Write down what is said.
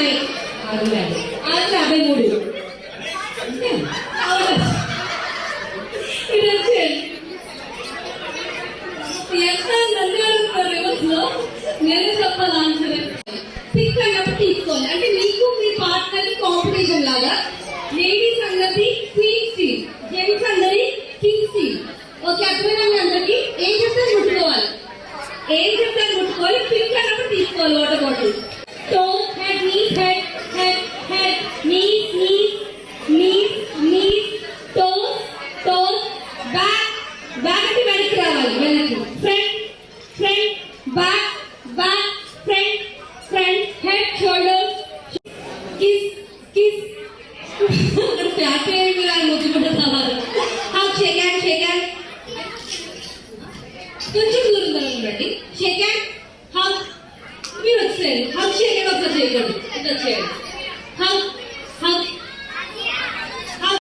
ఉన్నాయి 653 ఇది వచ్చేది ఎంత నన్ను రివర్స్లో నేను చెప్పాలి ఆన్సర్ పిక్ అన్నప్పుడు తీసుకోవాలి అంటే మీకు మీ పార్ట్నర్ కాంపిటీషన్ లాగా లేడీస్ అందరిది క్వీన్ టీమ్ జెంట్స్ అందరి కింగ్స్ టీమ్ ఓకే అర్థమైనా మీ అందరికి ఏం చెప్తారు ముట్టుకోవాలి పిక్ అన్నప్పుడు తీసుకోవాలి water bottle toe head knees head head head knees knees knees knees toes toes back back అంటే వెనక్కి రావాలి వెనక్కి front front back back front front head shoulders kiss kiss అక్కడ ప్యాక్ అయ్యేది రాని ముట్టుకుంటున్నారు హాక్ షేక్ హ్యాండ్ కొంచెం దూరం రండి షేక్ హ్యాండ్ హాక్ మీరు వచ్చేయండి హాక్ షేక్ హ్యాండ్ ఒకసారి చేయకండి ఇట్లా చేయండి